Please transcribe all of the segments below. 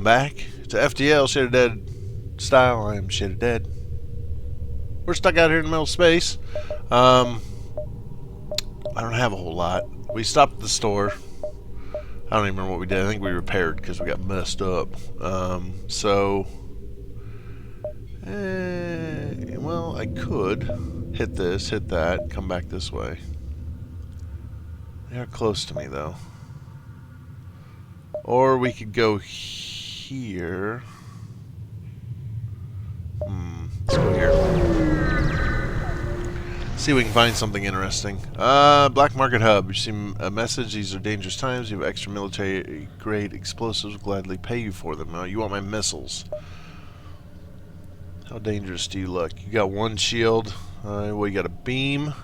back to FTL ShadeOfDead style. I am ShadeOfDead. We're stuck out here in the middle of space. I don't have a whole lot. We stopped at the store. I don't even remember what we did. I think we repaired because we got messed up. Well, I could hit this, hit that, come back this way. They're close to me though. Or we could go here. Let's go here. See if we can find something interesting. Black Market Hub. You see a message. These are dangerous times. You have extra military grade explosives. Will gladly pay you for them. You want my missiles. How dangerous do you look? You got one shield. Well, you got a beam.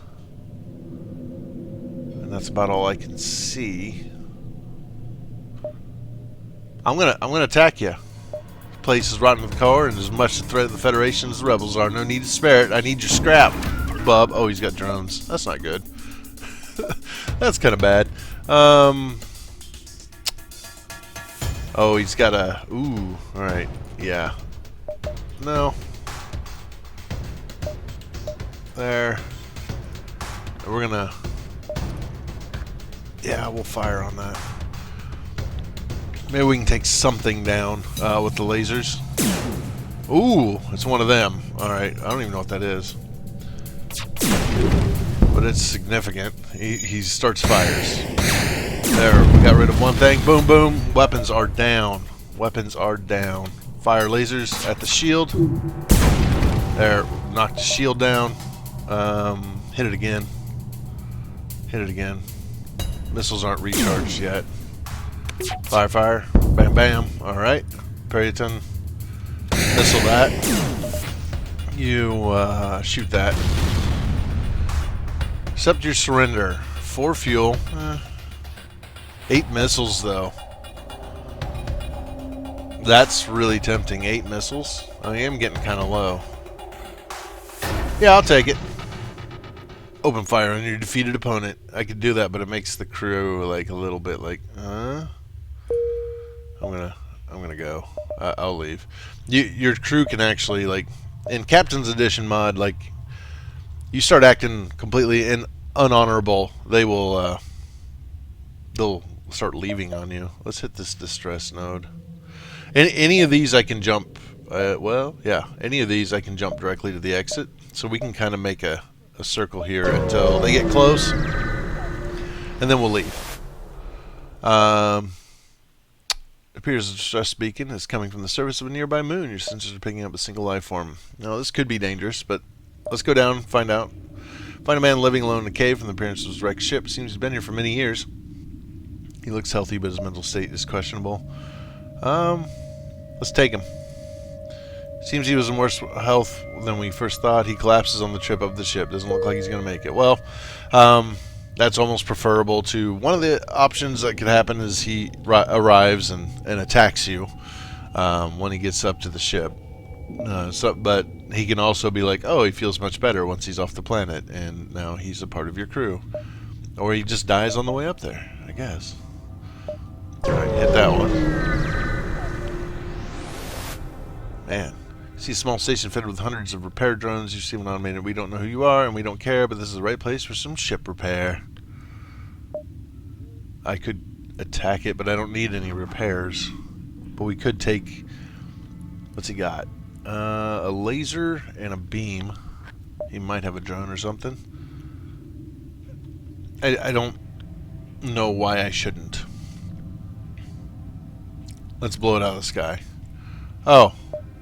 And that's about all I can see. I'm gonna attack you. The place is rotten to the core, and as much a threat to the Federation as the rebels are. No need to spare it. I need your scrap, bub. Oh, he's got drones. That's not good. That's kind of bad. Oh, he's got a... Ooh, alright. Yeah. No. There. We're gonna... Yeah, we'll fire on that. Maybe we can take something down with the lasers. Ooh, it's one of them. Alright, I don't even know what that is. But it's significant. He starts fires. There, we got rid of one thing. Boom, boom. Weapons are down. Weapons are down. Fire lasers at the shield. There, knocked the shield down. Hit it again. Hit it again. Missiles aren't recharged yet. Fire, fire. Bam, bam. Alright. Periton. Missile that. You shoot that. Accept your surrender. 4 fuel. 8 missiles, though. That's really tempting. 8 missiles. I am getting kind of low. Yeah, I'll take it. Open fire on your defeated opponent. I could do that, but it makes the crew like a little bit like, I'm gonna go. I'll leave. Your crew can actually, like, in Captain's Edition mod, like, you start acting completely unhonorable, they will they'll start leaving on you. Let's hit this distress node. Any of these I can jump. Well, yeah, any of these I can jump directly to the exit, so we can kind of make a circle here until they get close, and then we'll leave. It appears a distress beacon is coming from the surface of a nearby moon. Your sensors are picking up a single life form. Now, this could be dangerous, but let's go down and find out. Find a man living alone in a cave from the appearance of his wrecked ship. Seems he's been here for many years. He looks healthy, but his mental state is questionable. Let's take him. Seems he was in worse health than we first thought. He collapses on the trip of the ship. Doesn't look like he's going to make it. Well, that's almost preferable to... One of the options that could happen is he arrives and attacks you when he gets up to the ship. But he can also be like, oh, he feels much better once he's off the planet, and now he's a part of your crew. Or he just dies on the way up there, I guess. Alright, hit that one. Man. See a small station fitted with hundreds of repair drones. You see one automated. We don't know who you are, and we don't care, but this is the right place for some ship repair. I could attack it, but I don't need any repairs. But we could take... What's he got? A laser and a beam. He might have a drone or something. I don't know why I shouldn't. Let's blow it out of the sky. Oh.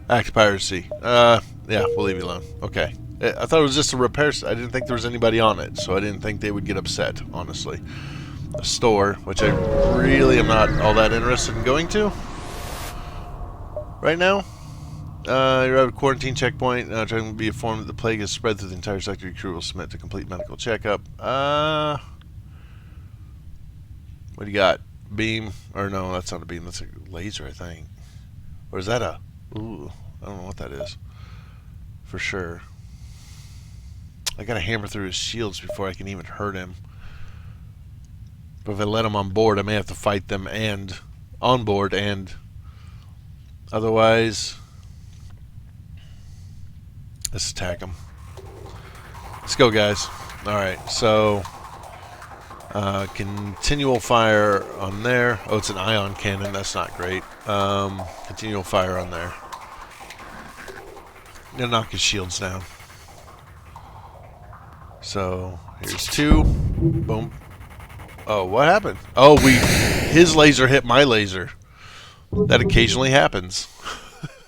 Act piracy. Yeah, we'll leave you alone. Okay. I thought it was just a repair. I didn't think there was anybody on it, so I didn't think they would get upset, honestly. A store, which I really am not all that interested in going to right now. You're at a quarantine checkpoint. Trying to be informed that the plague has spread through the entire sector. Your crew will submit to complete medical checkup. What do you got? Beam? Or no, that's not a beam. That's a laser, I think. Or is that a... Ooh, I don't know what that is. For sure. I gotta hammer through his shields before I can even hurt him. But if I let him on board, I may have to fight them and on board and Otherwise, let's attack them. Let's go, guys. Alright, so continual fire on there. Oh, it's an ion cannon. That's not great. Continual fire on there. Gonna knock his shields down. So here's 2. Boom. Oh, what happened? Oh, his laser hit my laser. That occasionally happens.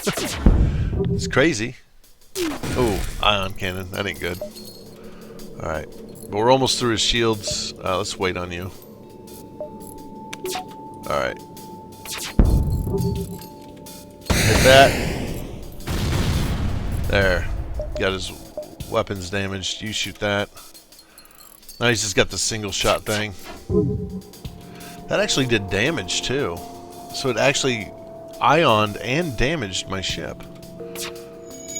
It's crazy. Oh, ion cannon. That ain't good. Alright. But we're almost through his shields. Let's wait on you. Alright. Hit that. There. Got his weapons damaged. You shoot that. Now he's just got the single shot thing. That actually did damage too. So it actually ioned and damaged my ship.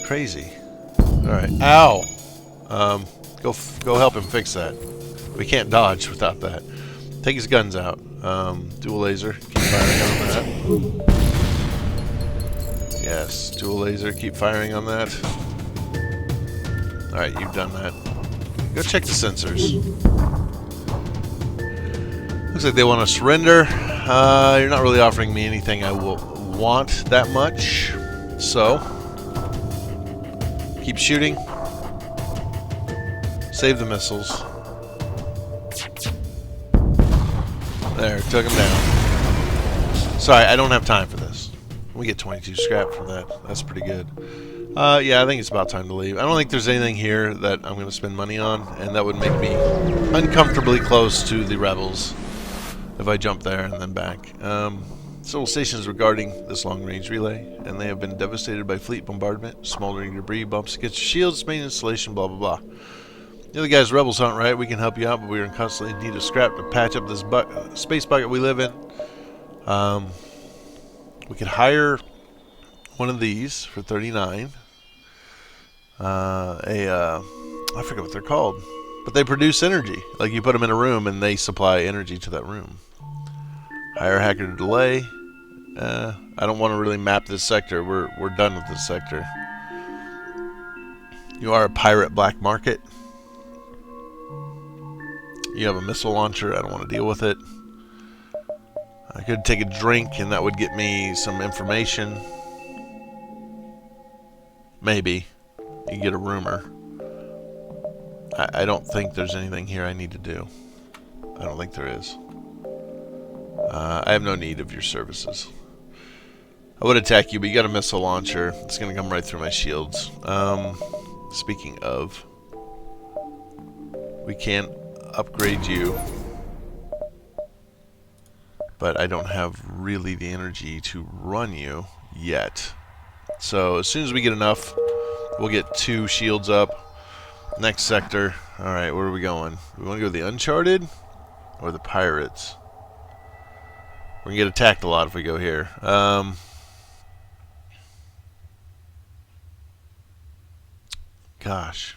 Crazy. Alright. Ow! Go help him fix that. We can't dodge without that. Take his guns out. Dual laser. Keep firing on that. Yes, dual laser. Keep firing on that. Alright, you've done that. Go check the sensors. Looks like they want to surrender. You're not really offering me anything I will want that much. So, keep shooting. Save the missiles. There, took him down. Sorry, I don't have time for this. We get 22 scrap for that. That's pretty good. Yeah, I think it's about time to leave. I don't think there's anything here that I'm going to spend money on, and that would make me uncomfortably close to the rebels if I jump there and then back. Civil stations regarding this long-range relay, and they have been devastated by fleet bombardment, smoldering debris, bumps against your shields, main installation, blah, blah, blah. The other guys, rebels aren't right. We can help you out, but we are in constantly need of scrap to patch up this space bucket we live in. We could hire one of these for 39. I forget what they're called, but they produce energy. Like you put them in a room and they supply energy to that room. Hire a hacker to delay. I don't want to really map this sector. We're done with this sector. You are a pirate black market. You have a missile launcher. I don't want to deal with it. I could take a drink and that would get me some information. Maybe. You can get a rumor. I don't think there's anything here I need to do. I don't think there is. I have no need of your services. I would attack you, but you got a missile launcher. It's going to come right through my shields. Speaking of, we can upgrade you, but I don't have really the energy to run you yet. So as soon as we get enough, we'll get 2 shields up. Next sector. Alright, where are we going? We want to go to the Uncharted or the Pirates? We're going to get attacked a lot if we go here. Gosh.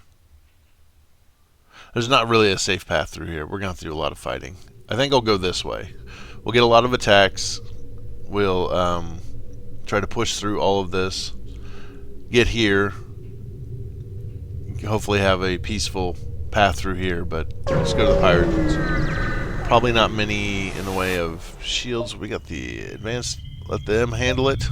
There's not really a safe path through here. We're going to have to do a lot of fighting. I think I'll go this way. We'll get a lot of attacks. We'll try to push through all of this. Get here. Hopefully have a peaceful path through here, but let's go to the Pirates. Probably not many in the way of shields. We got the advanced. Let them handle it.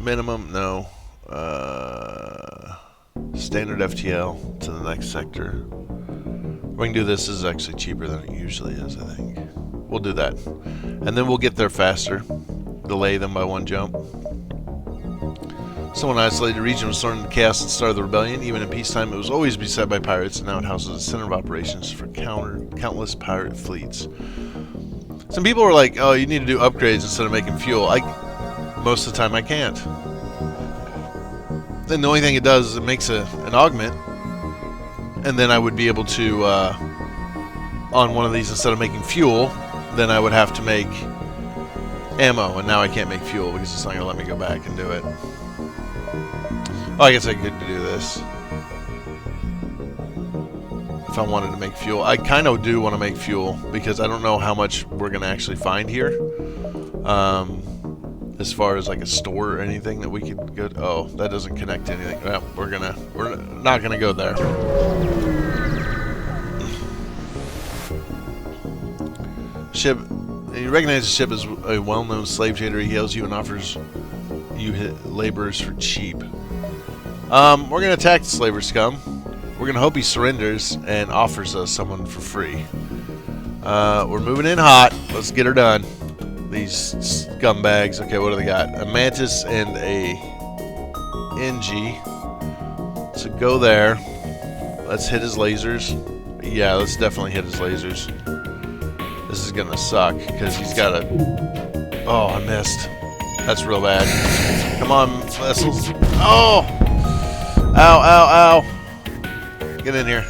Minimum, no. Standard FTL to the next sector. We can do this. This is actually cheaper than it usually is, I think. We'll do that. And then we'll get there faster. Delay them by 1 jump. Someone isolated region was thrown into chaos at the start of the rebellion. Even in peacetime, it was always beset by pirates, and now it houses a center of operations for countless pirate fleets. Some people were like, oh, you need to do upgrades instead of making fuel. Most of the time I can't. Then the only thing it does is it makes an augment, and then I would be able to, on one of these, instead of making fuel, then I would have to make ammo, and now I can't make fuel because it's not going to let me go back and do it. Oh, I guess I could do this. If I wanted to make fuel. I kind of do want to make fuel because I don't know how much we're going to actually find here. As far as like a store or anything that we could go to. Oh, that doesn't connect to anything. Well, we're not gonna go there. Ship. You recognize the ship as a well-known slave trader. He hails you and offers you laborers for cheap. We're gonna attack the slaver scum. We're gonna hope he surrenders and offers us someone for free. We're moving in hot. Let's get her done. These scumbags. Okay, what do they got? A mantis and a NG. So go there. Let's hit his lasers. Yeah, let's definitely hit his lasers. This is gonna suck because he's got a. Oh, I missed. That's real bad. Come on, vessels. Oh! Ow! Ow! Ow! Get in here.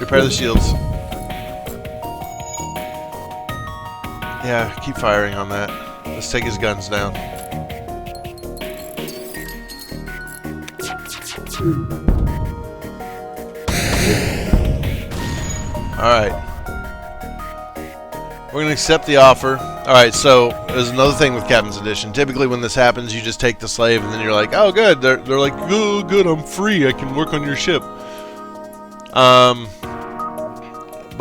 Repair the shields. Yeah, keep firing on that. Let's take his guns down. Alright. We're going to accept the offer. Alright, so there's another thing with Captain's Edition. Typically when this happens, you just take the slave and then you're like, oh good. They're like, oh good, I'm free. I can work on your ship. But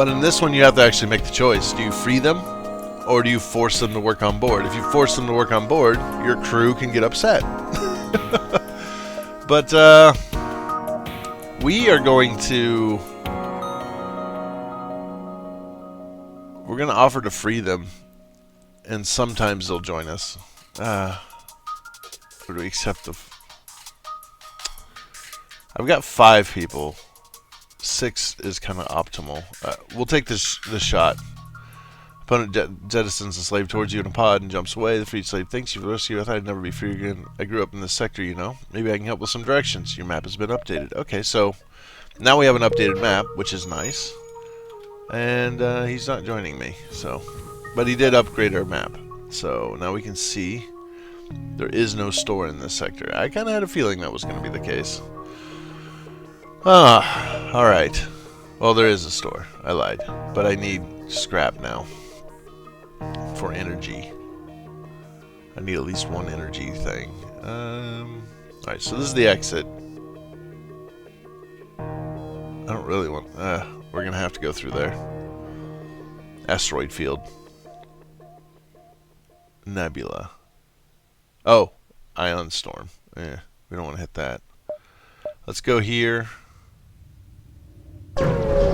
in this one, you have to actually make the choice. Do you free them? Or do you force them to work on board? If you force them to work on board, your crew can get upset. But we are going to... We're going to offer to free them. And sometimes they'll join us. Or do we accept the... I've got 5 people. 6 is kind of optimal. We'll take this shot. Opponent jettisons the slave towards you in a pod and jumps away. The freed slave thinks you've rescued. I thought I'd never be free again. I grew up in this sector, you know. Maybe I can help with some directions. Your map has been updated. Okay, so now we have an updated map, which is nice. And he's not joining me, so. But he did upgrade our map. So now we can see there is no store in this sector. I kind of had a feeling that was going to be the case. Alright. Well, there is a store. I lied. But I need scrap now. For energy. I need at least one energy thing. Alright, so this is the exit. I don't really want... we're gonna have to go through there. Asteroid field. Nebula. Oh! Ion storm. We don't want to hit that. Let's go here.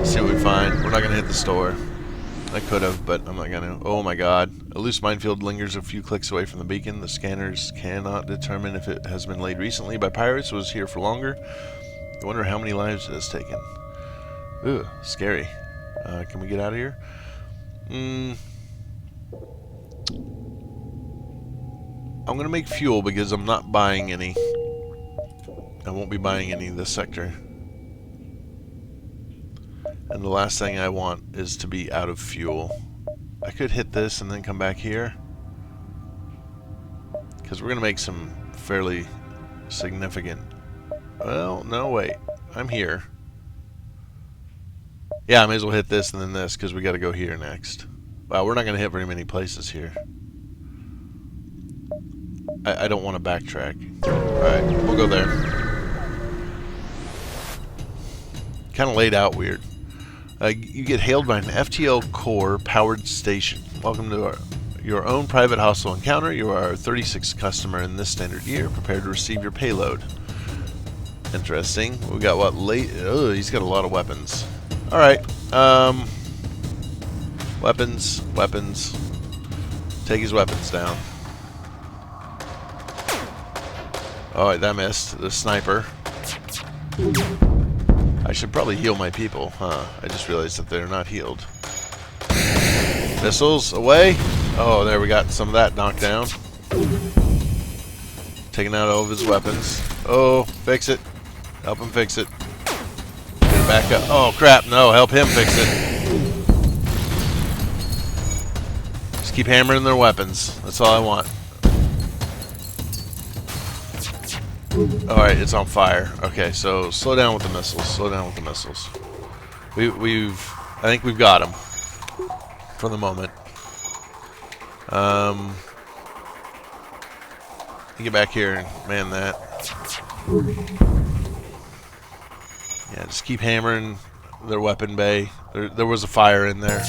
See what we find. We're not gonna hit the store. I could have, but I'm not gonna. Oh my god. A loose minefield lingers a few clicks away from the beacon. The scanners cannot determine if it has been laid recently by pirates or was here for longer. I wonder how many lives it has taken. Ooh, scary. Can we get out of here? I'm gonna make fuel because I'm not buying any. I won't be buying any in this sector. And the last thing I want is to be out of fuel. I could hit this and then come back here. Because we're going to make some fairly significant... Well, no, wait. I'm here. Yeah, I may as well hit this and then this because we got to go here next. Wow, we're not going to hit very many places here. I don't want to backtrack. Alright, we'll go there. Kind of laid out weird. You get hailed by an FTL core powered station. Welcome to your own private hostile encounter. You are our 36th customer in this standard year. Prepare to receive your payload. Interesting. We got what? Oh, he's got a lot of weapons. Alright. Weapons. Weapons. Take his weapons down. Alright, that missed. The sniper. I should probably heal my people, huh? I just realized that they're not healed. Missiles, away! Oh, there we got some of that knocked down. Taking out all of his weapons. Oh, fix it. Help him fix it. Get it back up. Oh, crap, no, help him fix it. Just keep hammering their weapons. That's all I want. Alright, it's on fire. Okay, so slow down with the missiles. Slow down with the missiles. I think we've got him for the moment. You get back here and man that. Yeah, just keep hammering their weapon bay. There was a fire in there.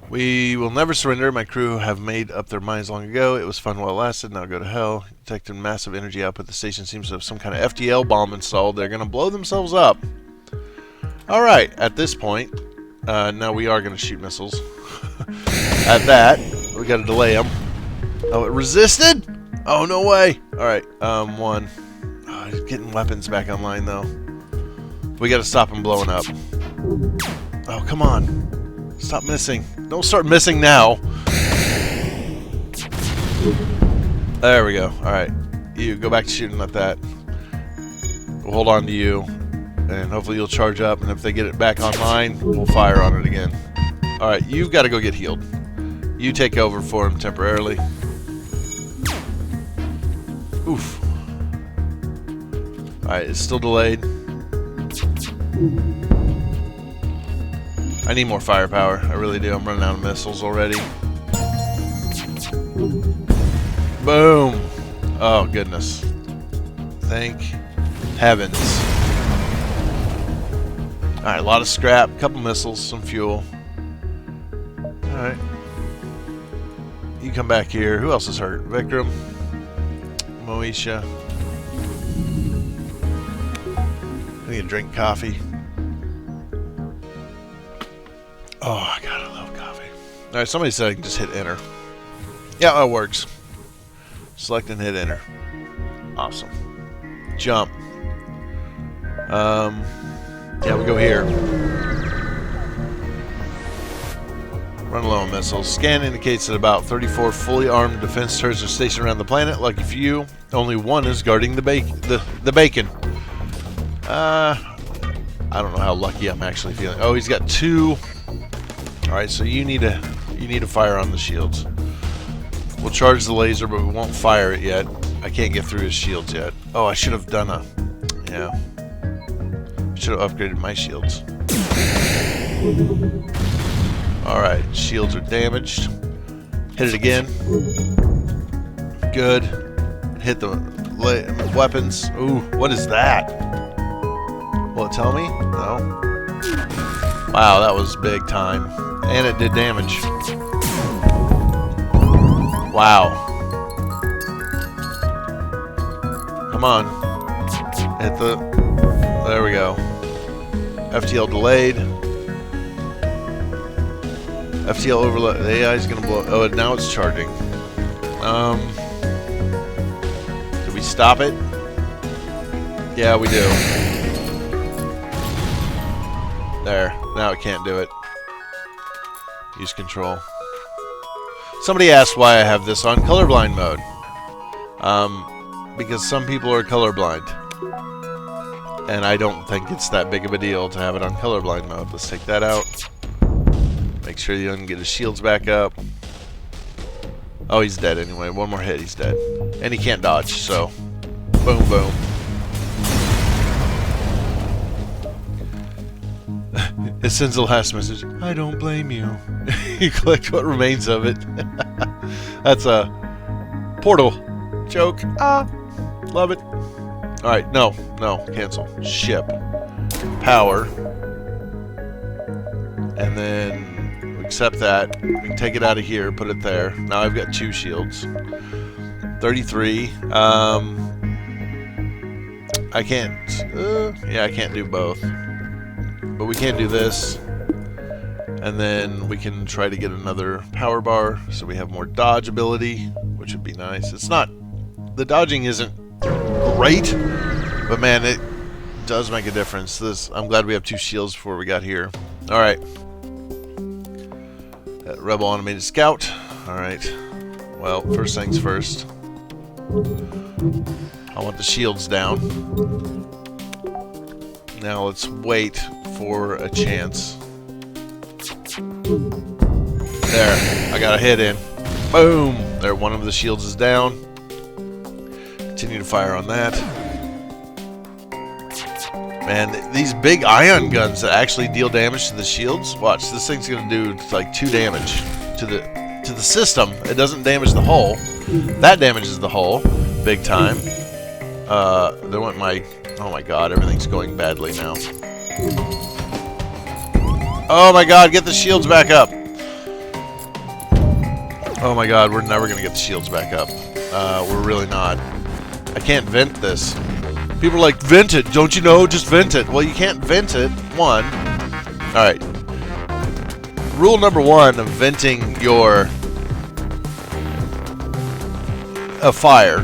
We will never surrender. My crew have made up their minds long ago. It was fun while it lasted. Now go to hell. Detected massive energy output. The station seems to have some kind of FTL bomb installed. They're going to blow themselves up. Alright, at this point, now we are going to shoot missiles. At that, we got to delay them. Oh, it resisted? Oh, no way. Alright, one. Oh, he's getting weapons back online, though. We got to stop him blowing up. Oh, come on. Stop missing. Don't start missing now. There we go. Alright. You go back to shooting at that. We'll hold on to you. And hopefully you'll charge up. And if they get it back online, we'll fire on it again. Alright. You've got to go get healed. You take over for him temporarily. Oof. Alright. It's still delayed. I need more firepower. I really do. I'm running out of missiles already. Boom. Oh, goodness. Thank heavens. Alright, a lot of scrap. A couple missiles. Some fuel. Alright. You come back here. Who else is hurt? Vikram. Moesha. I need to drink coffee. Oh, God, I love coffee. Alright, somebody said I can just hit enter. Yeah, that works. Select and hit enter. Awesome. Jump. Yeah, we go here. Run low on missiles. Scan indicates that about 34 fully armed defense turrets are stationed around the planet. Lucky for you, only one is guarding the bacon. I don't know how lucky I'm actually feeling. Oh, he's got two. Alright, so you need to fire on the shields. We'll charge the laser, but we won't fire it yet. I can't get through his shields yet. Oh, I should have done a... Yeah. I should have upgraded my shields. Alright, shields are damaged. Hit it again. Good. Hit the weapons. Ooh, what is that? Will it tell me? No. Wow, that was big time. And it did damage. Wow. Come on. Hit the... There we go. FTL delayed. FTL overload. The AI is going to blow... Oh, now it's charging. Did we stop it? Yeah, we do. There. Now it can't do it. Use control. Somebody asked why I have this on colorblind mode. Because some people are colorblind. And I don't think it's that big of a deal to have it on colorblind mode. Let's take that out. Make sure you don't get his shields back up. Oh, he's dead anyway. One more hit, he's dead. And he can't dodge, so... Boom, boom. It sends the last message. I don't blame you. You collect what remains of it. That's a portal joke. Ah, love it. Alright, no, cancel. Ship. Power. And then accept that. We can take it out of here, put it there. Now I've got 2 shields. 33. I can't. Yeah, I can't do both. But we can do this. And then we can try to get another power bar so we have more dodge ability, which would be nice. It's not... The dodging isn't great, but man, it does make a difference. I'm glad we have 2 shields before we got here. Alright. Rebel automated scout. Alright. Well, first things first. I want the shields down. Now let's wait for a chance. There, I got a hit in. Boom! There, one of the shields is down. Continue to fire on that. Man, these big ion guns that actually deal damage to the shields. Watch, this thing's gonna do like 2 damage to the system. It doesn't damage the hull. That damages the hull, big time. There went my. Oh my God, everything's going badly now. Oh my God, get the shields back up. Oh my God, we're never gonna get the shields back up. We're really not. I can't vent this. People are like, vent it, don't you know? Just vent it. Well, you can't vent it, one. Alright. Rule number 1 of venting a fire.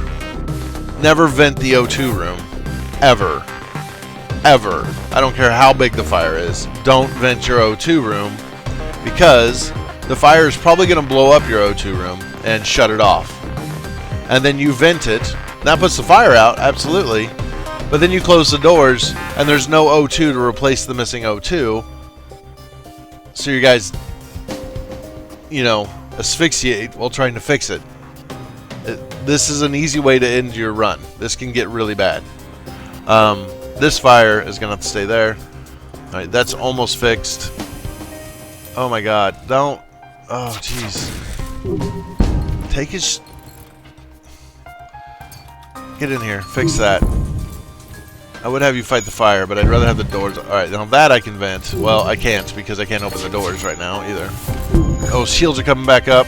Never vent the O2 room. Ever. Ever. I don't care how big the fire is. Don't vent your O2 room, because the fire is probably going to blow up your O2 room and shut it off. And then you vent it. That puts the fire out, absolutely. But then you close the doors, and there's no O2 to replace the missing O2. So you guys, you know, asphyxiate while trying to fix it. This is an easy way to end your run. This can get really bad. This fire is going to have to stay there. Alright, that's almost fixed. Oh my God, don't. Oh, jeez. Take his. Get in here, fix that. I would have you fight the fire, but I'd rather have the doors. Alright, now that I can vent. Well, I can't, because I can't open the doors right now either. Oh, shields are coming back up.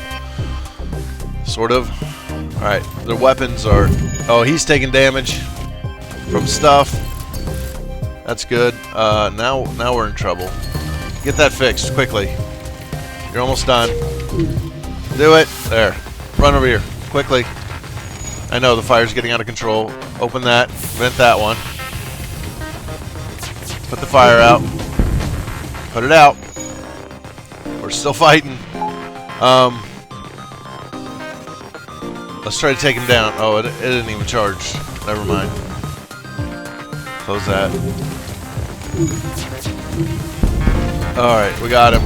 Sort of. Alright, their weapons are... Oh, he's taking damage from stuff. That's good. Now we're in trouble. Get that fixed, quickly. You're almost done. Do it. There. Run over here, quickly. I know, the fire's getting out of control. Open that. Vent that one. Put the fire out. Put it out. We're still fighting. Let's try to take him down. Oh, it didn't even charge. Never mind. Close that. Alright, we got him.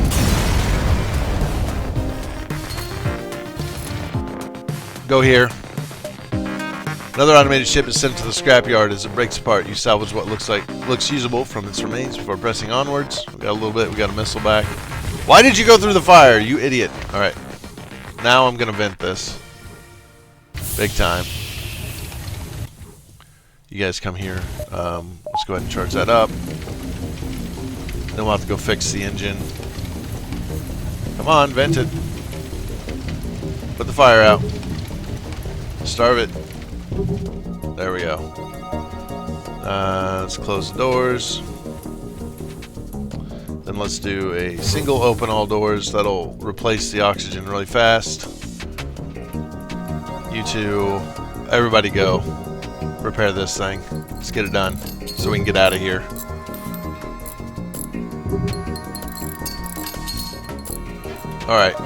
Go here. Another automated ship is sent to the scrapyard. As it breaks apart, you salvage what looks usable from its remains before pressing onwards. We got a little bit. We got a missile back. Why did you go through the fire, you idiot? All right. Now I'm gonna vent this. Big time. You guys come here. Let's go ahead and charge that up. Then we'll have to go fix the engine. Come on, vent it. Put the fire out. Starve it. There we go. Let's close the doors. Then let's do a single open all doors. That'll replace the oxygen really fast. You two, everybody go. Repair this thing. Let's get it done so we can get out of here. Alright,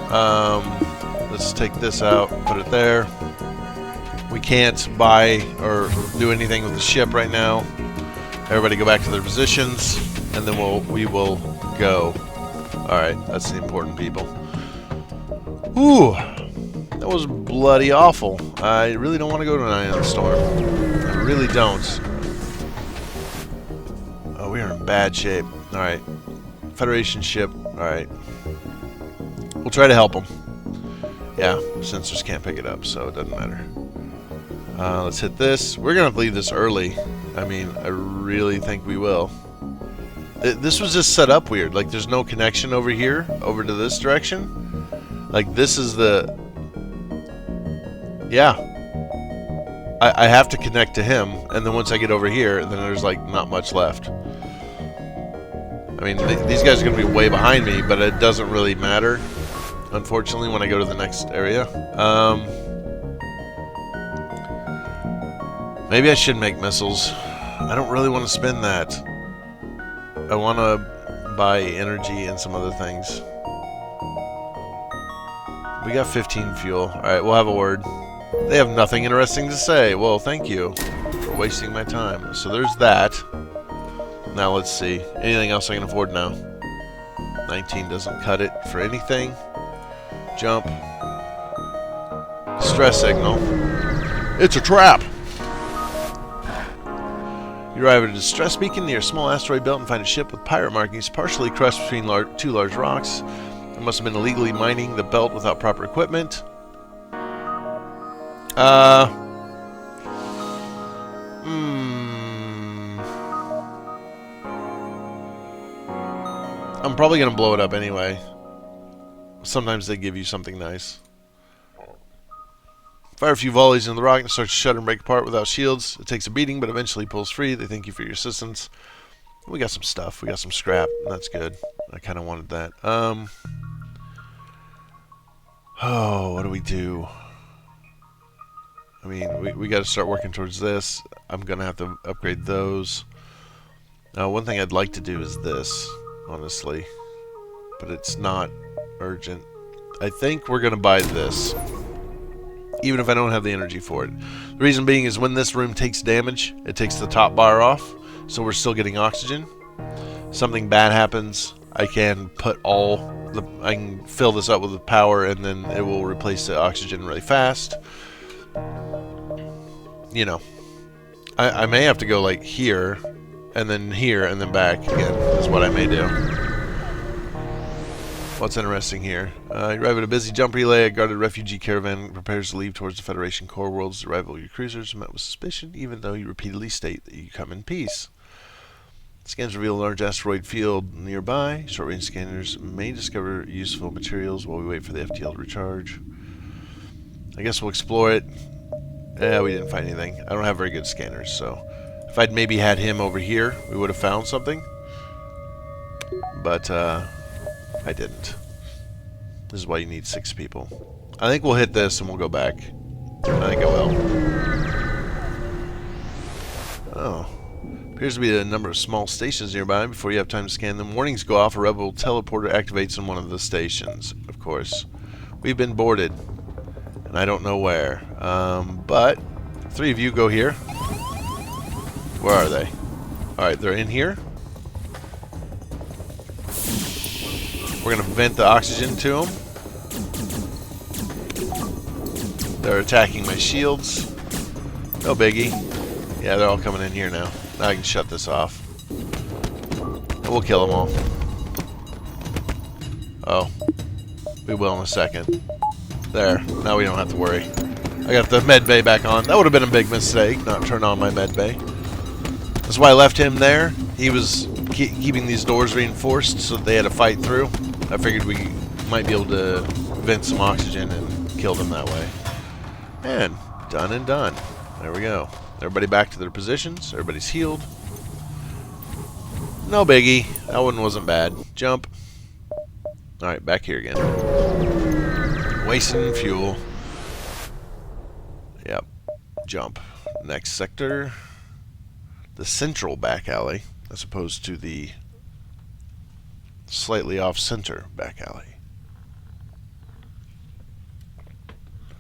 let's take this out, put it there. We can't buy or do anything with the ship right now. Everybody go back to their positions, and then we will go. Alright, that's the important people. Ooh, that was bloody awful. I really don't want to go to an ion storm. I really don't. Oh, we are in bad shape. Alright, Federation ship. Alright. We'll try to help them. Yeah, sensors can't pick it up, so it doesn't matter. Let's hit this. We're going to leave this early. I mean, I really think we will. This was just set up weird. Like, there's no connection over here, over to this direction. Like, this is the... Yeah. I have to connect to him, and then once I get over here, then there's, like, not much left. I mean, these guys are going to be way behind me, but it doesn't really matter, unfortunately, when I go to the next area. Maybe I should make missiles. I don't really want to spend that. I want to buy energy and some other things. We got 15 fuel. Alright, we'll have a word. They have nothing interesting to say. Well, thank you for wasting my time. So there's that. Now let's see. Anything else I can afford now? 19 doesn't cut it for anything. Jump. Stress signal. It's a trap! You arrive at a distress beacon near a small asteroid belt and find a ship with pirate markings partially crushed between two large rocks. It must have been illegally mining the belt without proper equipment. I'm probably going to blow it up anyway. Sometimes they give you something nice. Fire a few volleys into the rock and starts to shudder and break apart without shields. It takes a beating, but eventually pulls free. They thank you for your assistance. We got some stuff. We got some scrap. That's good. I kind of wanted that. Oh, what do we do? I mean, we got to start working towards this. I'm going to have to upgrade those. One thing I'd like to do is this, honestly. But it's not urgent. I think we're going to buy this, even if I don't have the energy for it. The reason being is when this room takes damage, it takes the top bar off, so we're still getting oxygen. Something bad happens, I can I can fill this up with the power, and then it will replace the oxygen really fast. You know, I may have to go like here, and then back again, is what I may do. What's interesting here? You arrive at a busy jump relay. A guarded refugee caravan prepares to leave towards the Federation core worlds. The arrival of your cruisers met with suspicion, even though you repeatedly state that you come in peace. Scans reveal a large asteroid field nearby. Short-range scanners may discover useful materials while we wait for the FTL to recharge. I guess we'll explore it. Yeah, we didn't find anything. I don't have very good scanners, so if I'd maybe had him over here, we would have found something. But, I didn't. This is why you need 6 people. I think we'll hit this and we'll go back. I think I will. Oh. Appears to be a number of small stations nearby. Before you have time to scan them, warnings go off. A rebel teleporter activates in one of the stations. Of course. We've been boarded. And I don't know where. But 3 of you go here. Where are they? Alright, they're in here. We're going to vent the oxygen to them. They're attacking my shields. No biggie. Yeah, they're all coming in here now. Now I can shut this off. And we'll kill them all. Oh. We will in a second. There. Now we don't have to worry. I got the med bay back on. That would have been a big mistake, not turn on my med bay. That's why I left him there. He was keeping these doors reinforced so that they had to fight through. I figured we might be able to vent some oxygen and kill them that way. And done and done. There we go. Everybody back to their positions. Everybody's healed. No biggie. That one wasn't bad. Jump. Alright, back here again. Wasting fuel. Yep. Jump. Next sector. The central back alley, as opposed to the slightly off-center back alley.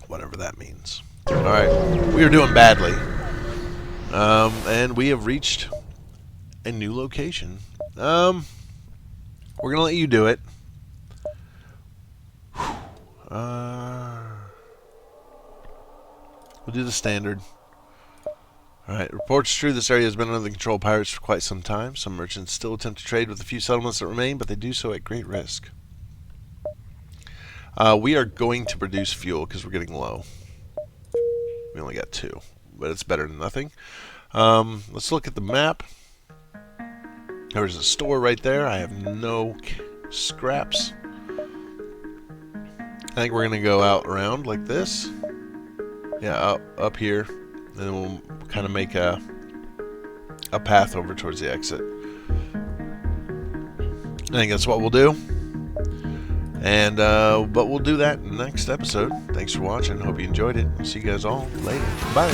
Whatever that means. Alright, we are doing badly. And we have reached a new location. We're going to let you do it. We'll do the standard. Alright, reports true this area has been under the control of pirates for quite some time. Some merchants still attempt to trade with the few settlements that remain, but they do so at great risk. We are going to produce fuel because we're getting low. We only got 2, but it's better than nothing. Let's look at the map. There's a store right there. I have no scraps. I think we're going to go out around like this. Yeah, up here. Then we'll kind of make a path over towards the exit. I think that's what we'll do. And but we'll do that in the next episode. Thanks for watching. Hope you enjoyed it. See you guys all later. Bye.